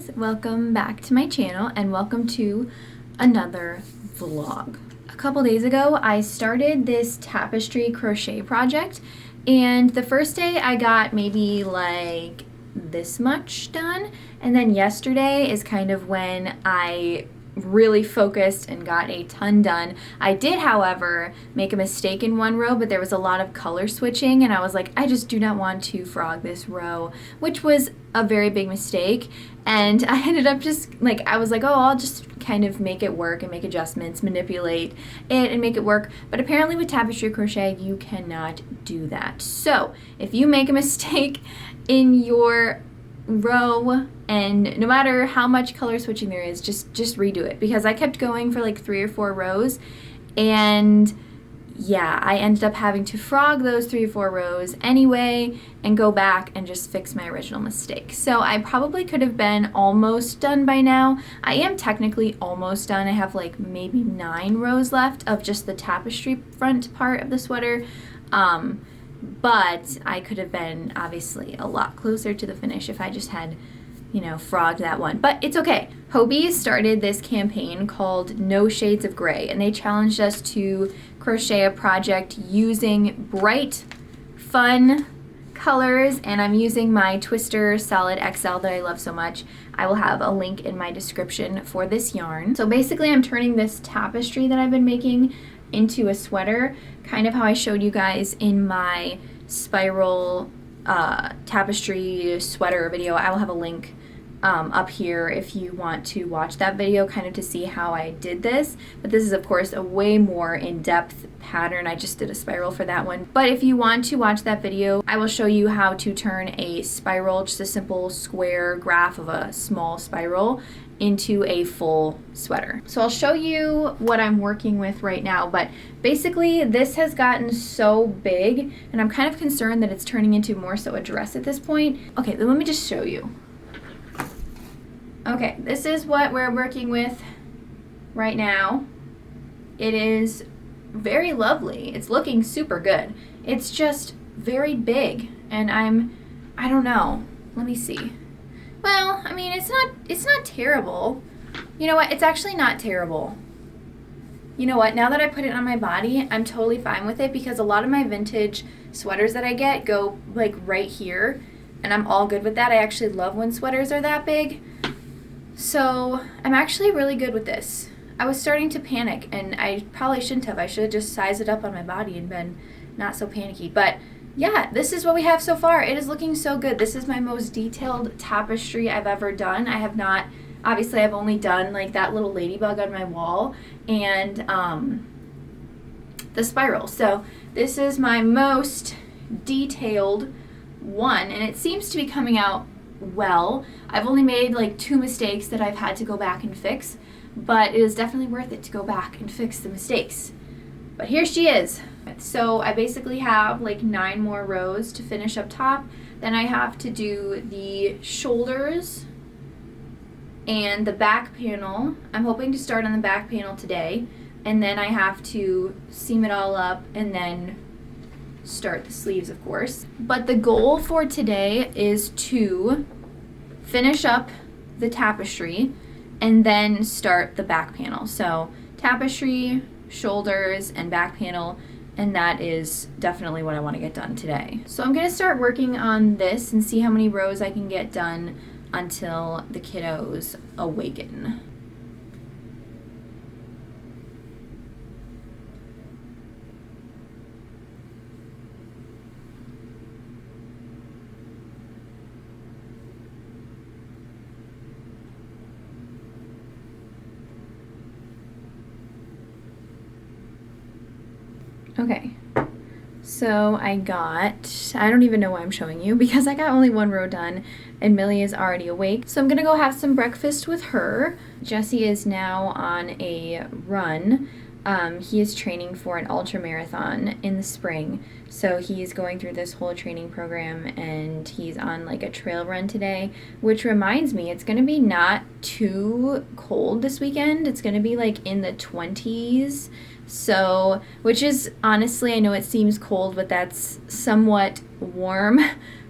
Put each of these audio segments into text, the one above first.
guys, welcome back to my channel and welcome to another vlog. A couple days ago I started this tapestry crochet project, and the first day I got maybe like this much done, and then yesterday is kind of when I really focused and got a ton done. I did, however, make a mistake in one row, but there was a lot of color switching and I was like, I just do not want to frog this row, which was a very big mistake. And I ended up just like, I was like, oh, I'll just kind of make it work and make adjustments, manipulate it and make it work. But apparently with tapestry crochet, you cannot do that. So if you make a mistake in your row, and no matter how much color switching there is, just redo it, because I kept going for like 3 or 4 rows, and yeah, I ended up having to frog those 3 or 4 rows anyway and go back and just fix my original mistake. So I probably could have been almost done by now. I am technically almost done. I have like maybe 9 rows left of just the tapestry front part of the sweater. But I could have been obviously a lot closer to the finish if I just had, you know, frogged that one. But it's okay. Hobbii started this campaign called No Shades of Gray, and they challenged us to crochet a project using bright, fun colors, and I'm using my Twister Solid XL that I love so much. I will have a link in my description for this yarn. So basically I'm turning this tapestry that I've been making into a sweater, kind of how I showed you guys in my spiral tapestry sweater video. I will have a link up here if you want to watch that video, kind of to see how I did this. But this is of course a way more in-depth pattern. I just did a spiral for that one. But if you want to watch that video, I will show you how to turn a spiral, just a simple square graph of a small spiral, into a full sweater. So I'll show you what I'm working with right now, but basically this has gotten so big and I'm kind of concerned that it's turning into more so a dress at this point. Okay, then let me just show you. Okay, this is what we're working with right now. It is very lovely. It's looking super good. It's just very big, and I don't know. Let me see. Well, I mean, it's not terrible. You know what? It's actually not terrible. You know what? Now that I put it on my body, I'm totally fine with it, because a lot of my vintage sweaters that I get go like right here, and I'm all good with that. I actually love when sweaters are that big. So I'm actually really good with this. I was starting to panic, and I probably shouldn't have. I should have just sized it up on my body and been not so panicky. But yeah, this is what we have so far. It is looking so good. This is my most detailed tapestry I've ever done. I have not, obviously I've only done like that little ladybug on my wall and the spiral. So this is my most detailed one, and it seems to be coming out well. I've only made like 2 mistakes that I've had to go back and fix, but it is definitely worth it to go back and fix the mistakes. But here she is. So I basically have like 9 more rows to finish up top. Then I have to do the shoulders and the back panel. I'm hoping to start on the back panel today, and then I have to seam it all up and then start the sleeves, of course. But the goal for today is to finish up the tapestry and then start the back panel. So tapestry, shoulders, and back panel, and that is definitely what I want to get done today. So I'm going to start working on this and see how many rows I can get done until the kiddos awaken. Okay, so I don't even know why I'm showing you, because I got only 1 row done and Millie is already awake. So I'm gonna go have some breakfast with her. Jesse is now on a run. He is training for an ultra marathon in the spring. So he's going through this whole training program, and he's on like a trail run today, which reminds me, it's gonna be not too cold this weekend. It's gonna be like in the 20s. So, which is honestly, I know it seems cold, but that's somewhat warm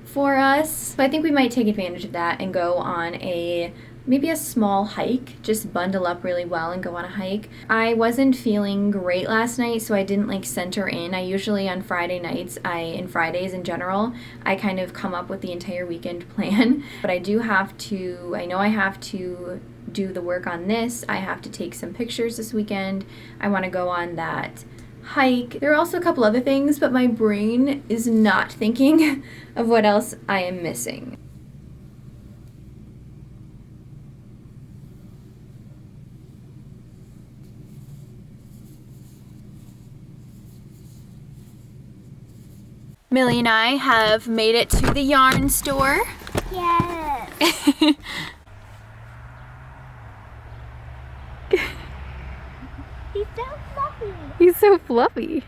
for us. So I think we might take advantage of that and go on a maybe a small hike, just bundle up really well and go on a hike. I wasn't feeling great last night, so I didn't like center in. I usually on Friday nights, and Fridays in general, I kind of come up with the entire weekend plan. But I know I have to do the work on this. I have to take some pictures this weekend. I want to go on that hike. There are also a couple other things, but my brain is not thinking of what else I am missing. Millie and I have made it to the yarn store. Yes. He's so fluffy. He's so fluffy.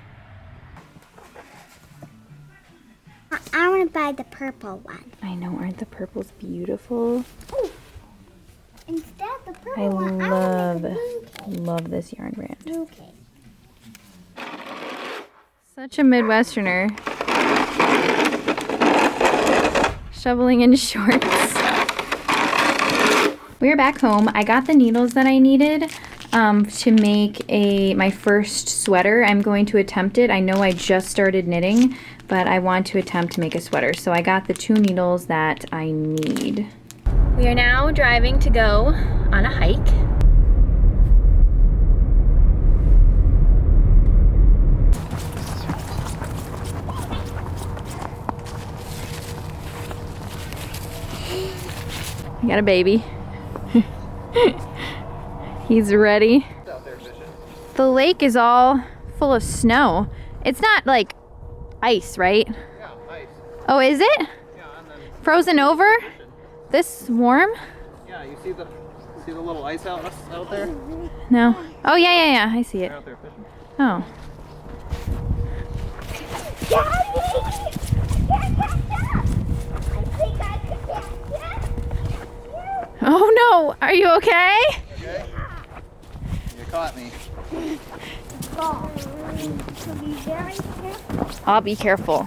I want to buy the purple one. I know, aren't the purples beautiful? Ooh. Instead of the purple one, I want to make a love this yarn brand. okay. Such a Midwesterner. Shoveling in shorts. We're back home. I got the needles that I needed to make my first sweater. I'm going to attempt it. I know I just started knitting, but I want to attempt to make a sweater. So I got the 2 needles that I need. We are now driving to go on a hike. I got a baby. He's ready. The lake is all full of snow. It's not like ice, right? Yeah, ice. Oh, is it? Yeah, and then Frozen over? This warm? yeah, you see the little ice out there? No. Oh, yeah. I see it. They're out there fishing. Oh. Oh no, are you okay? Okay. You caught me. So be very careful. I'll be careful.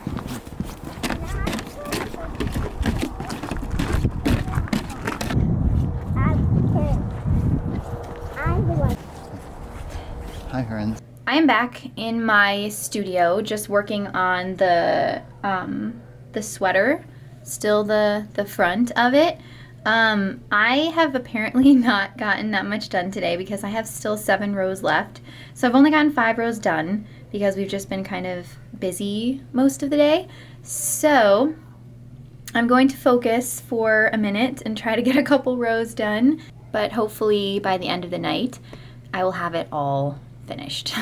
Hi, Errands. I am back in my studio just working on the sweater, still the front of it. I have apparently not gotten that much done today because I have still 7 rows left. So I've only gotten 5 rows done because we've just been kind of busy most of the day. So I'm going to focus for a minute and try to get a couple rows done, but hopefully by the end of the night I will have it all finished.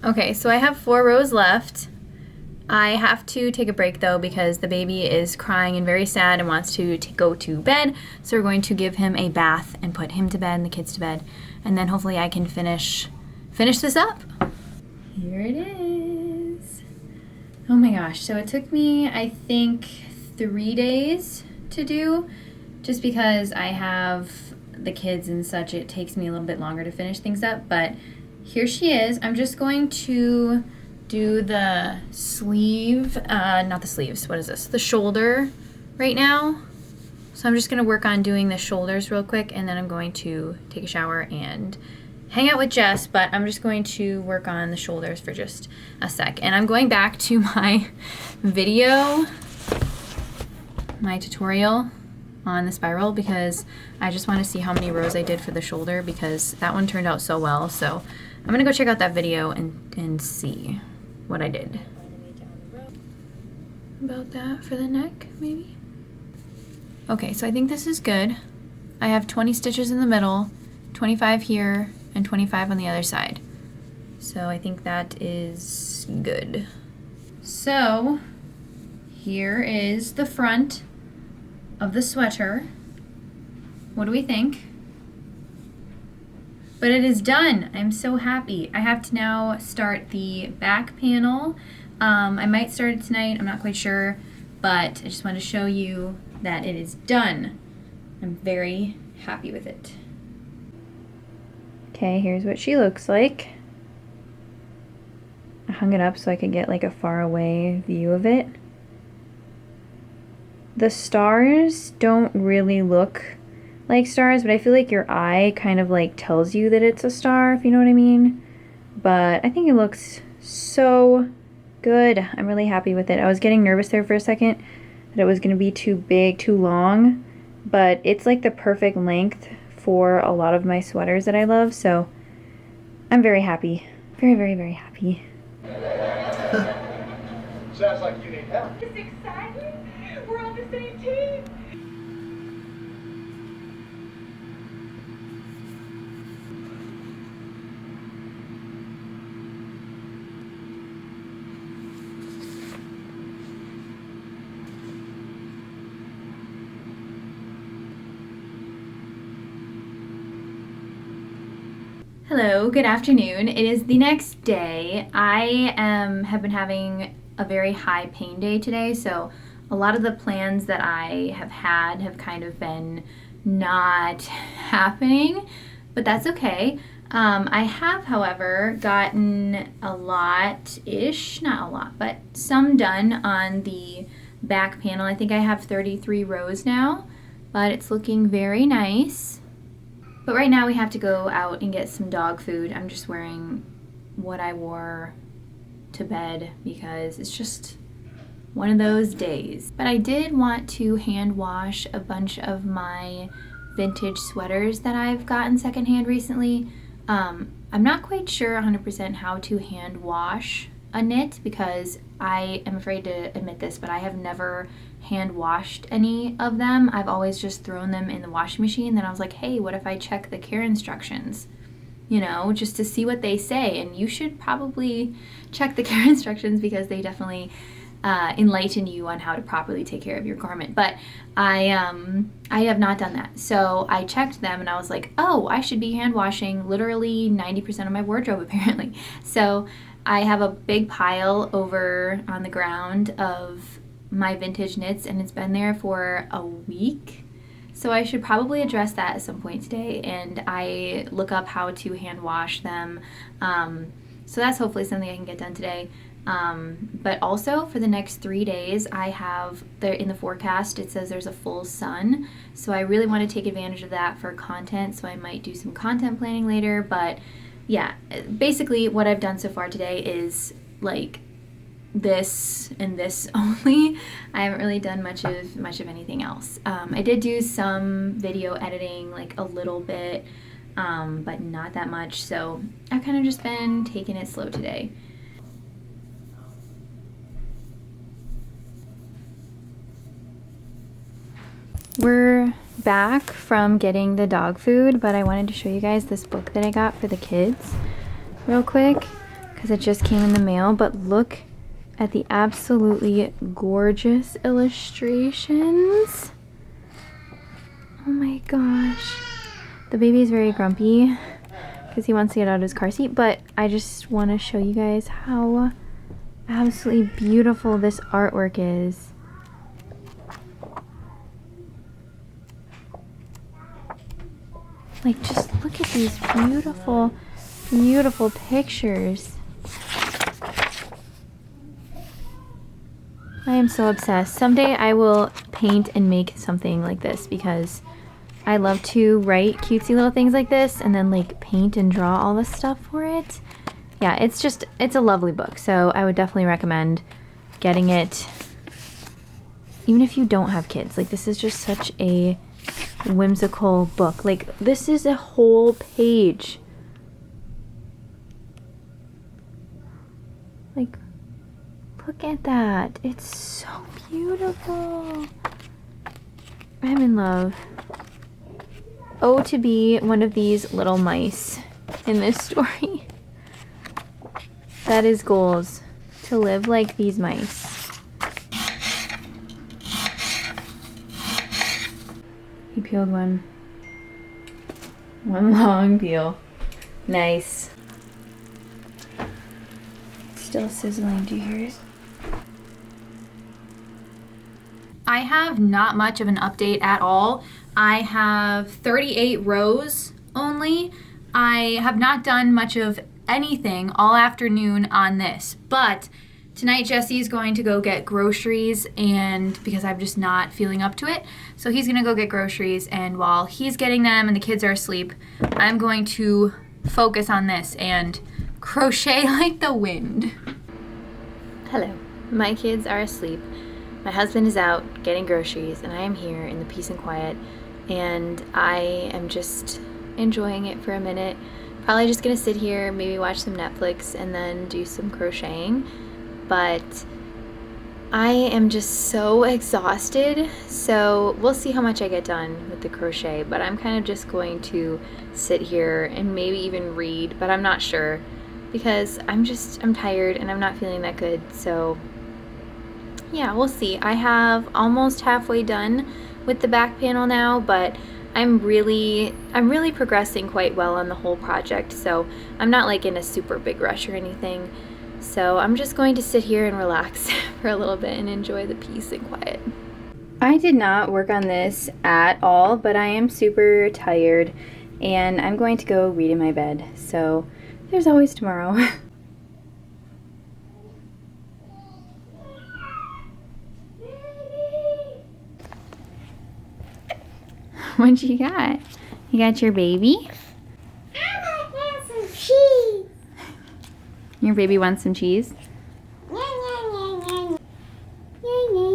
Okay, so I have 4 rows left. I have to take a break though because the baby is crying and very sad and wants to go to bed. So we're going to give him a bath and put him to bed and the kids to bed. And then hopefully I can finish this up. Here it is. Oh my gosh, so it took me, I think, 3 days to do just because I have the kids and such. It takes me a little bit longer to finish things up, but here she is. I'm just going to do the sleeve, not the sleeves, what is this? The shoulder right now. So I'm just gonna work on doing the shoulders real quick and then I'm going to take a shower and hang out with Jess, but I'm just going to work on the shoulders for just a sec. And I'm going back to my video, my tutorial on the spiral because I just want to see how many rows I did for the shoulder because that one turned out so well. So I'm gonna go check out that video and see what I did. About that for the neck, maybe? Okay, so I think this is good. I have 20 stitches in the middle, 25 here, and 25 on the other side. So I think that is good. So here is the front of the sweater. What do we think? But it is done. I'm so happy. I have to now start the back panel. I might start it tonight, I'm not quite sure, but I just want to show you that it is done. I'm very happy with it. Okay, here's what she looks like. I hung it up so I could get like a far away view of it. The stars don't really look like stars, but I feel like your eye kind of like tells you that it's a star, if you know what I mean. But I think it looks so good. I'm really happy with it. I was getting nervous there for a second that it was going to be too big, too long, but it's like the perfect length for a lot of my sweaters that I love, so I'm very happy. Very, very, very happy. Sounds like you need help. It's exciting. We're on the same team. Hello, good afternoon. It is the next day. I have been having a very high pain day today, so a lot of the plans that I have had have kind of been not happening, but that's okay. I have, however, gotten a lot-ish, not a lot, but some done on the back panel. I think I have 33 rows now, but it's looking very nice. But right now we have to go out and get some dog food. I'm just wearing what I wore to bed because it's just one of those days. But I did want to hand wash a bunch of my vintage sweaters that I've gotten secondhand recently. I'm not quite sure 100% how to hand wash a knit because I am afraid to admit this, but I have never hand washed any of them. I've always just thrown them in the washing machine. Then I was like, hey, what if I check the care instructions? You know, just to see what they say. And you should probably check the care instructions because they definitely enlighten you on how to properly take care of your garment. But I have not done that. So I checked them and I was like, oh, I should be hand washing literally 90% of my wardrobe apparently. So I have a big pile over on the ground of my vintage knits and it's been there for a week. So I should probably address that at some point today and I look up how to hand wash them. So that's hopefully something I can get done today. But also for the next 3 days I have there in the forecast it says there's a full sun, so I really want to take advantage of that for content, so I might do some content planning later. But yeah, basically what I've done so far today is like this and this only. I haven't really done much of anything else. I did do some video editing, like a little bit, but not that much, so I've kind of just been taking it slow today. We're back from getting the dog food, but I wanted to show you guys this book that I got for the kids real quick because it just came in the mail. But look at the absolutely gorgeous illustrations. Oh my gosh. The baby is very grumpy because he wants to get out of his car seat, but I just want to show you guys how absolutely beautiful this artwork is. Like, just look at these beautiful, beautiful pictures. I am so obsessed. Someday I will paint and make something like this because I love to write cutesy little things like this and then like paint and draw all this stuff for it. Yeah, it's a lovely book, so I would definitely recommend getting it even if you don't have kids. Like, this is just such a whimsical book. Like, this is a whole page. Like, look at that. It's so beautiful. I'm in love. Oh, to be one of these little mice in this story. That is goals. To live like these mice. He peeled one long peel. Nice. It's still sizzling. Do you hear it? I have not much of an update at all. I have 38 rows only. I have not done much of anything all afternoon on this, but tonight Jesse's going to go get groceries, and because I'm just not feeling up to it, so he's gonna go get groceries, and while he's getting them and the kids are asleep, I'm going to focus on this and crochet like the wind. Hello, my kids are asleep. My husband is out getting groceries, and I am here in the peace and quiet, and I am just enjoying it for a minute. Probably just gonna sit here, maybe watch some Netflix, and then do some crocheting. But I am just so exhausted, so we'll see how much I get done with the crochet, but I'm kind of just going to sit here and maybe even read, but I'm not sure because I'm tired and I'm not feeling that good. So yeah, we'll see. I have almost halfway done with the back panel now, but I'm really progressing quite well on the whole project, so I'm not like in a super big rush or anything. So I'm just going to sit here and relax for a little bit and enjoy the peace and quiet. I did not work on this at all, but I am super tired and I'm going to go read in my bed. So there's always tomorrow. What you got? You got your baby? I want some cheese. Your baby wants some cheese? Yeah, yeah, yeah, yeah. Yeah, yeah,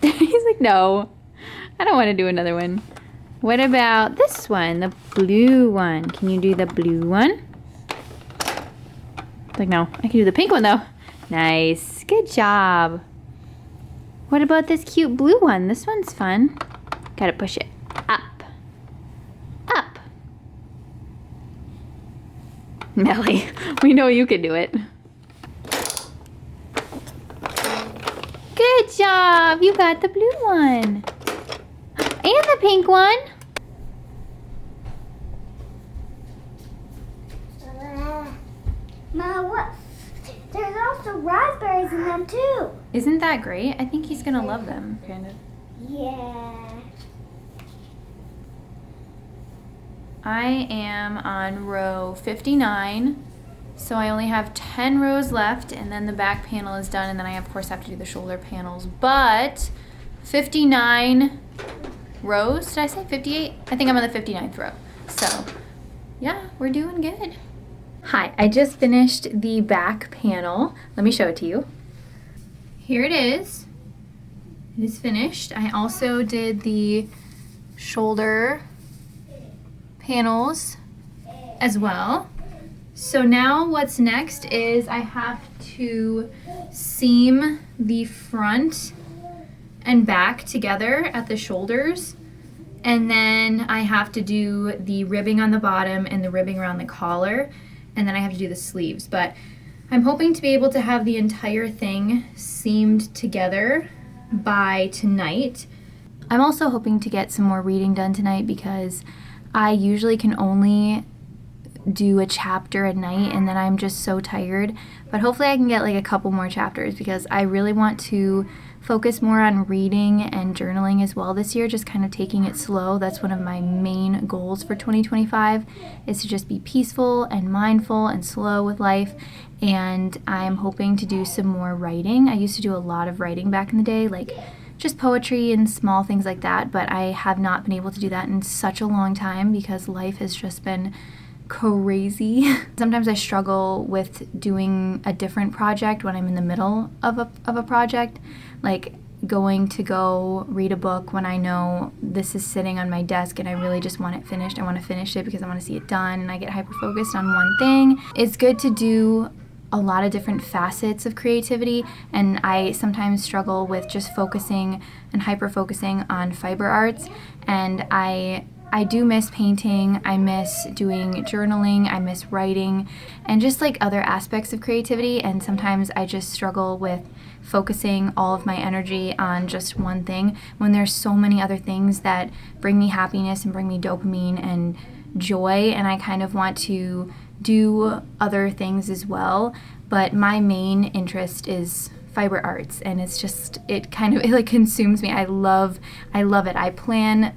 yeah. He's like, no, I don't want to do another one. What about this one, the blue one? Can you do the blue one? Like, no, I can do the pink one though. Nice, good job. What about this cute blue one? This one's fun. Gotta push it up, up. Melly, we know you can do it. Good job, you got the blue one. And the pink one. Ma, what? There's also raspberries in them too. Isn't that great? I think he's gonna love them, kind of. Yeah. I am on row 59, so I only have 10 rows left, and then the back panel is done, and then I of course have to do the shoulder panels, but 59 rows, did I say 58? I think I'm on the 59th row, so yeah, we're doing good. Hi, I just finished the back panel. Let me show it to you. Here it is. It is finished. I also did the shoulder panels as well. So now what's next is I have to seam the front and back together at the shoulders, and then I have to do the ribbing on the bottom and the ribbing around the collar, and then I have to do the sleeves. But I'm hoping to be able to have the entire thing seamed together by tonight. I'm also hoping to get some more reading done tonight because I usually can only do a chapter at night and then I'm just so tired. But hopefully I can get like a couple more chapters because I really want to focus more on reading and journaling as well this year, just kind of taking it slow. That's one of my main goals for 2025, is to just be peaceful and mindful and slow with life. And I'm hoping to do some more writing. I used to do a lot of writing back in the day, like just poetry and small things like that, but I have not been able to do that in such a long time because life has just been crazy. Sometimes I struggle with doing a different project when I'm in the middle of a project, like going to go read a book when I know this is sitting on my desk and I really just want it finished. I want to finish it because I want to see it done, and I get hyper-focused on one thing. It's good to do a lot of different facets of creativity, and I sometimes struggle with just focusing and hyper-focusing on fiber arts, and I I do miss painting, I miss doing journaling, I miss writing, and just like other aspects of creativity, and sometimes I just struggle with focusing all of my energy on just one thing when there's so many other things that bring me happiness and bring me dopamine and joy, and I kind of want to do other things as well, but my main interest is fiber arts, and it's just, it like consumes me. I love it. I plan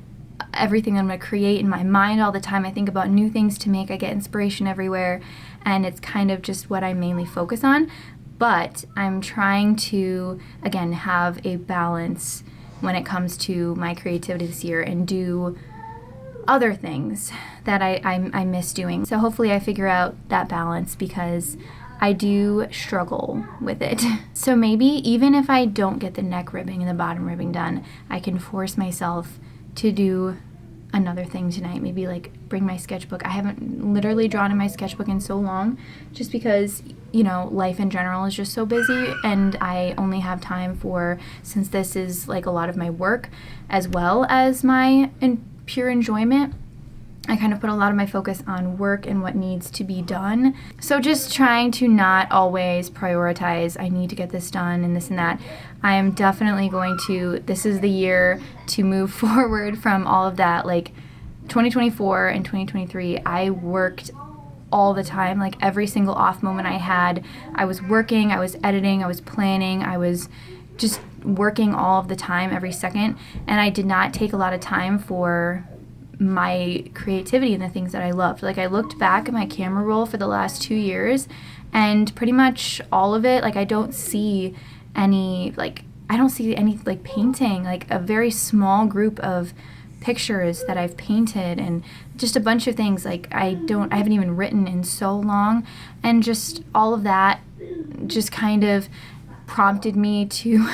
everything that I'm going to create in my mind all the time. I think about new things to make. I get inspiration everywhere, and it's kind of just what I mainly focus on. But I'm trying to, again, have a balance when it comes to my creativity this year and do other things that I miss doing. So hopefully I figure out that balance, because I do struggle with it. So maybe even if I don't get the neck ribbing and the bottom ribbing done, I can force myself to do another thing tonight. Maybe like bring my sketchbook. I haven't literally drawn in my sketchbook in so long, just because, you know, life in general is just so busy, and I only have time for, since this is like a lot of my work as well as my pure enjoyment, I kind of put a lot of my focus on work and what needs to be done. So just trying to not always prioritize, I need to get this done and this and that. I am definitely going to, this is the year to move forward from all of that. Like 2024 and 2023, I worked all the time. Like every single off moment I had, I was working, I was editing, I was planning, I was just working all of the time, every second, and I did not take a lot of time for my creativity and the things that I loved. Like I looked back at my camera roll for the last 2 years, and pretty much all of it, like I don't see any painting, like a very small group of pictures that I've painted, and just a bunch of things like I haven't even written in so long, and just all of that just kind of prompted me to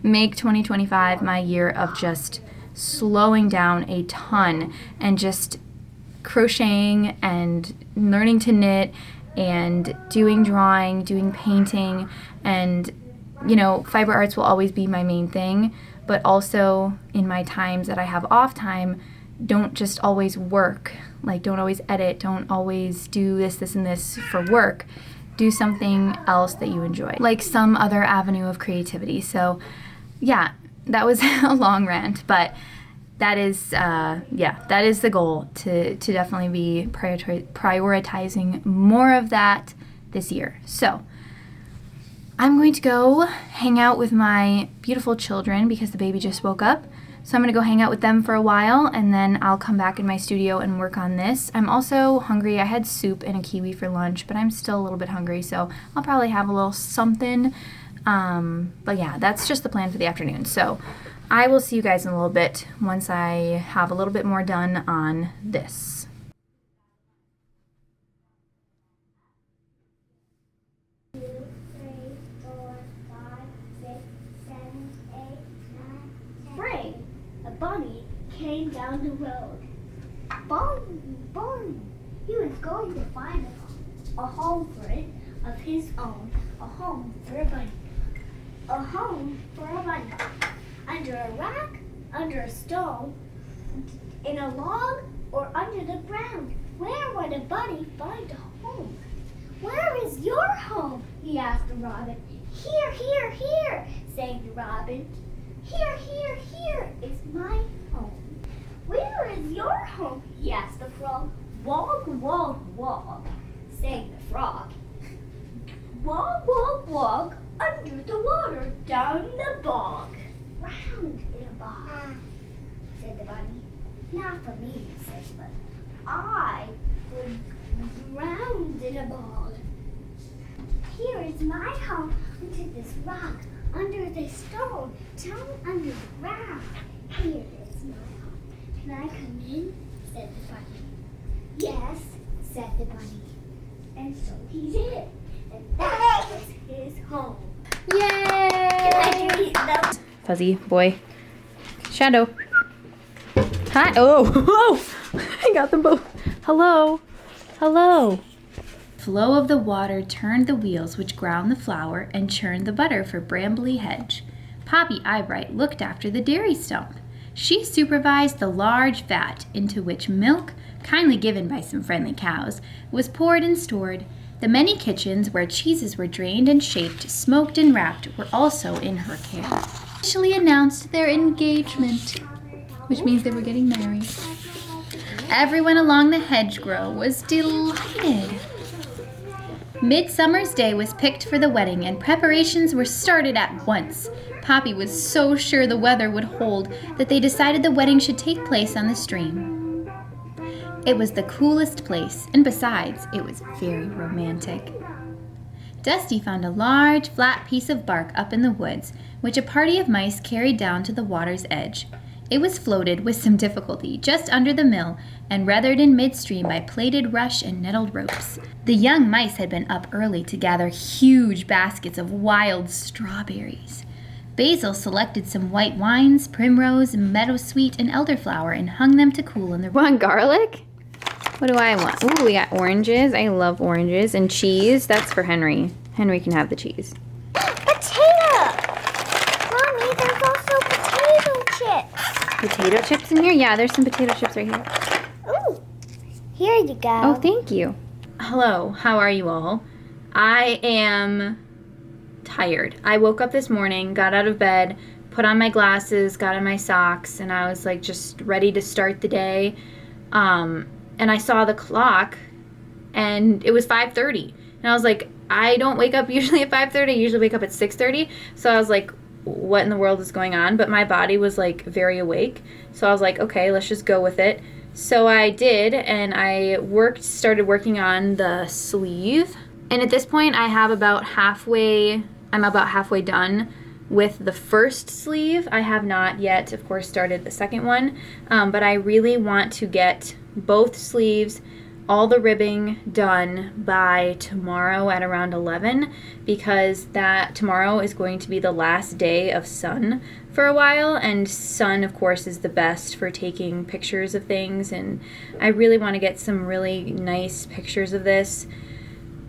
make 2025 my year of just slowing down a ton and just crocheting and learning to knit and doing drawing, doing painting, and you know, fiber arts will always be my main thing, but also in my times that I have off time, don't just always work, like don't always edit, don't always do this and this for work. Do something else that you enjoy, like some other avenue of creativity. So yeah, that was a long rant, but that is the goal, to definitely be prioritizing more of that this year. So I'm going to go hang out with my beautiful children because the baby just woke up. So I'm going to go hang out with them for a while, and then I'll come back in my studio and work on this. I'm also hungry. I had soup and a kiwi for lunch, but I'm still a little bit hungry, so I'll probably have a little something. But yeah, that's just the plan for the afternoon. So I will see you guys in a little bit once I have a little bit more done on this. Spring, a bunny came down the road. Barn. He was going to find a home for it of his own, a home for a bunny. A home for a bunny. Under a rock, under a stone, in a log, or under the ground. Where would a bunny find a home? Where is your home? He asked the robin. Here, sang the robin. Here is my home. Where is your home? He asked the frog. Wog, sang the frog. Wog, under the water, down the bog. Round in a bog, said the bunny. Not for me, said the bunny. I would drown in a bog. Here is my home, under this rock, under this stone, down under the ground. Here is my home. Can I come in? Said the bunny. Yes, said the bunny. And so he did. And that was his home. Yay! Fuzzy boy. Shadow. Hi. Oh, I got them both. Hello. Flow of the water turned the wheels which ground the flour and churned the butter for Brambly Hedge. Poppy Eyebright looked after the dairy stump. She supervised the large vat into which milk, kindly given by some friendly cows, was poured and stored. The many kitchens where cheeses were drained and shaped, smoked and wrapped were also in her care. Officially announced their engagement, which means they were getting married. Everyone along the hedgerow was delighted. Midsummer's Day was picked for the wedding, and preparations were started at once. Poppy was so sure the weather would hold that they decided the wedding should take place on the stream. It was the coolest place, and besides, it was very romantic. Dusty found a large, flat piece of bark up in the woods, which a party of mice carried down to the water's edge. It was floated with some difficulty just under the mill and weathered in midstream by plaited rush and nettled ropes. The young mice had been up early to gather huge baskets of wild strawberries. Basil selected some white wines, primrose, meadowsweet, and elderflower and hung them to cool in the room. Want garlic? What do I want? Ooh, we got oranges. I love oranges. And cheese. That's for Henry. Henry can have the cheese. Potato! Mommy, there's also potato chips. Potato chips in here? Yeah, there's some potato chips right here. Ooh, here you go. Oh, thank you. Hello, how are you all? I am tired. I woke up this morning, got out of bed, put on my glasses, got on my socks, and I was like just ready to start the day. And I saw the clock, and it was 5:30. And I was like, I don't wake up usually at 5:30. I usually wake up at 6:30. So I was like, what in the world is going on? But my body was like very awake. So I was like, okay, let's just go with it. So I did, and I started working on the sleeve. And at this point, I'm about halfway done with the first sleeve. I have not yet, of course, started the second one. But I really want to get both sleeves, all the ribbing done by tomorrow at around 11, because tomorrow is going to be the last day of sun for a while, and sun, of course, is the best for taking pictures of things, and I really want to get some really nice pictures of this.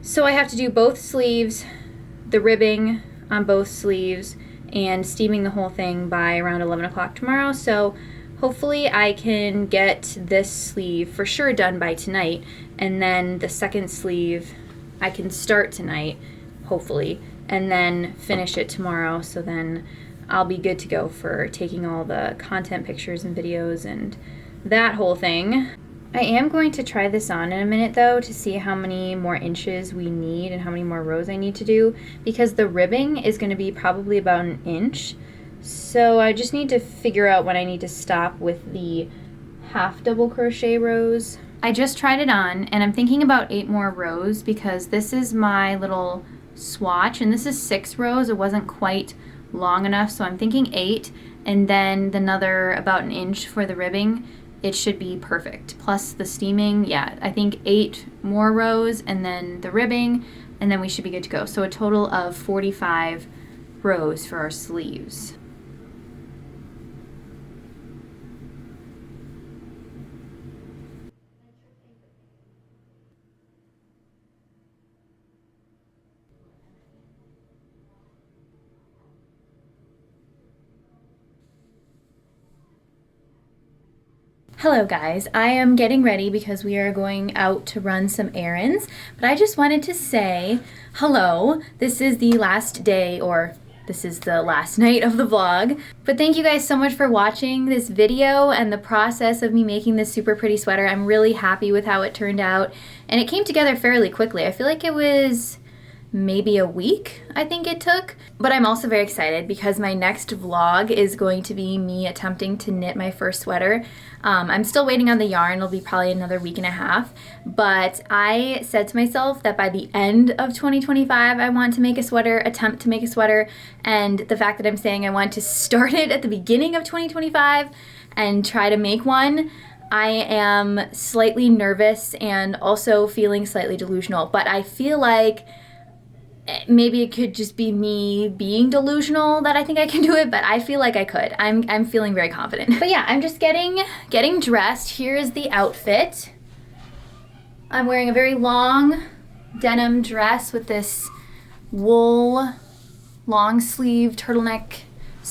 So I have to do both sleeves, the ribbing on both sleeves, and steaming the whole thing by around 11 o'clock tomorrow. So hopefully I can get this sleeve for sure done by tonight, and then the second sleeve I can start tonight, hopefully, and then finish it tomorrow, so then I'll be good to go for taking all the content pictures and videos and that whole thing. I am going to try this on in a minute though to see how many more inches we need and how many more rows I need to do, because the ribbing is going to be probably about an inch. So I just need to figure out when I need to stop with the half double crochet rows. I just tried it on, and I'm thinking about 8 more rows because this is my little swatch, and this is 6 rows. It wasn't quite long enough, so I'm thinking 8, and then another about an inch for the ribbing. It should be perfect. Plus the steaming, yeah, I think 8 more rows, and then the ribbing, and then we should be good to go. So a total of 45 rows for our sleeves. Hello guys, I am getting ready because we are going out to run some errands, but I just wanted to say hello. This is the last day, or this is the last night of the vlog, but thank you guys so much for watching this video and the process of me making this super pretty sweater. I'm really happy with how it turned out, and it came together fairly quickly. I feel like it was maybe a week, I think it took. But I'm also very excited because my next vlog is going to be me attempting to knit my first sweater. I'm still waiting on the yarn. It'll be probably another week and a half. But I said to myself that by the end of 2025, I want to make a sweater, attempt to make a sweater. And the fact that I'm saying I want to start it at the beginning of 2025 and try to make one, I am slightly nervous and also feeling slightly delusional. But I feel like maybe it could just be me being delusional that I think I can do it, but I feel like I could. I'm feeling very confident. But yeah, I'm just getting dressed. Here is the outfit. I'm wearing a very long denim dress with this wool long sleeve turtleneck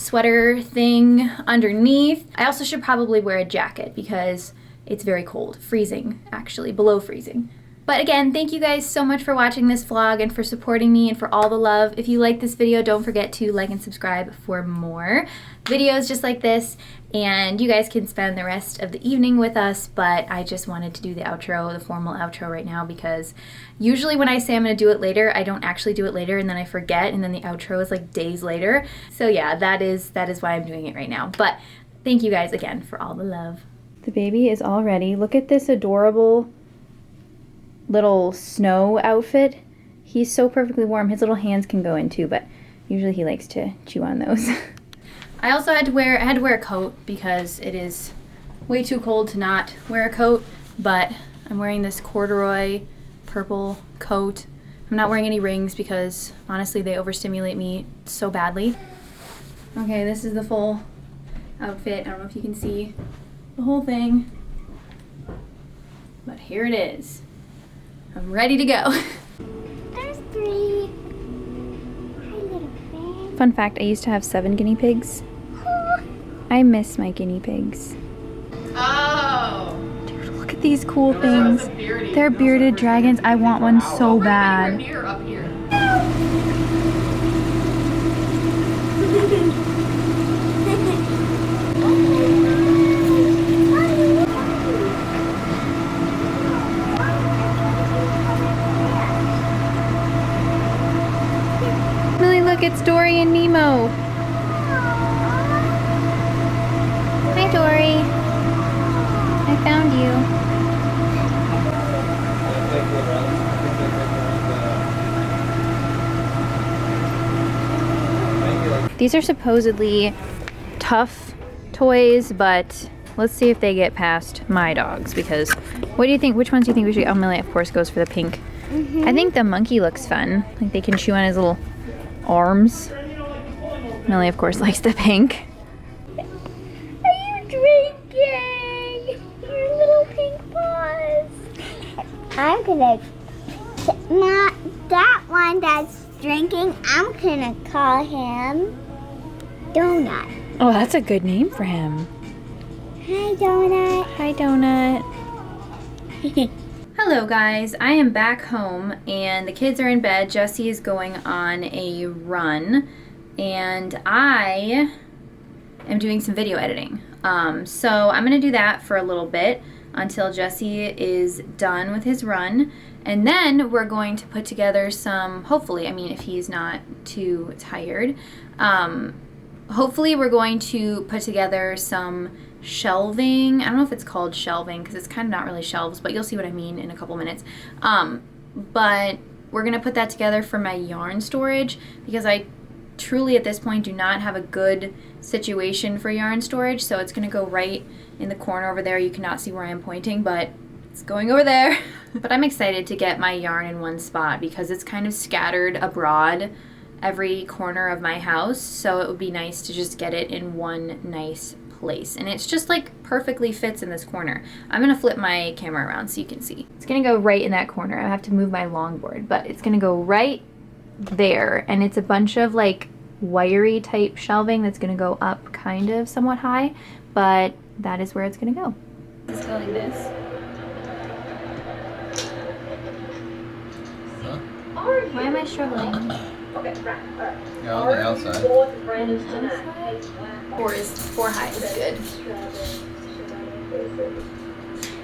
sweater thing underneath. I also should probably wear a jacket because it's very cold, freezing actually, below freezing. But again, thank you guys so much for watching this vlog and for supporting me and for all the love. If you like this video, don't forget to like and subscribe for more videos just like this. And you guys can spend the rest of the evening with us, but I just wanted to do the outro, the formal outro right now, because usually when I say I'm gonna do it later, I don't actually do it later and then I forget, and then the outro is like days later. So yeah, that is why I'm doing it right now. But thank you guys again for all the love. The baby is all ready. Look at this adorable little snow outfit. He's so perfectly warm. His little hands can go in too, but usually he likes to chew on those. I also had to wear a coat because it is way too cold to not wear a coat, but I'm wearing this corduroy purple coat. I'm not wearing any rings because honestly they overstimulate me so badly. Okay, this is the full outfit. I don't know if you can see the whole thing, but here it is. I'm ready to go. There's 3. Hi, little friend. Fun fact, I used to have 7 guinea pigs. I miss my guinea pigs. Oh. Dude, look at these cool things. They're bearded dragons. I want one so bad. Near up here. Millie, look, it's Dory and Nemo. Hi, Dory. I found you. These are supposedly tough toys, but let's see if they get past my dogs, because what do you think? Which ones do you think we should? Oh, Millie, of course, goes for the pink. I think the monkey looks fun. Like they can chew on his little arms. Millie, of course, likes the pink. Are you drinking? Your little pink paws. I'm gonna, not that one that's drinking, I'm gonna call him Donut. Oh, that's a good name for him. Hi, Donut. Hi, Donut. Hello, guys. I am back home and the kids are in bed. Jessie is going on a run and I am doing some video editing. So I'm going to do that for a little bit until Jessie is done with his run. And then we're going to put together some, hopefully, I mean, if he's not too tired, hopefully we're going to put together some shelving. I don't know if it's called shelving because it's kind of not really shelves, but you'll see what I mean in a couple minutes. But we're going to put that together for my yarn storage because I truly at this point do not have a good situation for yarn storage. So it's going to go right in the corner over there. You cannot see where I am pointing, but it's going over there. But I'm excited to get my yarn in one spot because it's kind of scattered abroad every corner of my house. So it would be nice to just get it in one nice place. And it's just like perfectly fits in this corner. I'm gonna flip my camera around so you can see. It's gonna go right in that corner. I have to move my longboard, but it's gonna go right there. And it's a bunch of like wiry type shelving that's gonna go up kind of somewhat high, but that is where it's gonna go. It's going like this. Why am I struggling? Yeah, on the outside. Four high is good.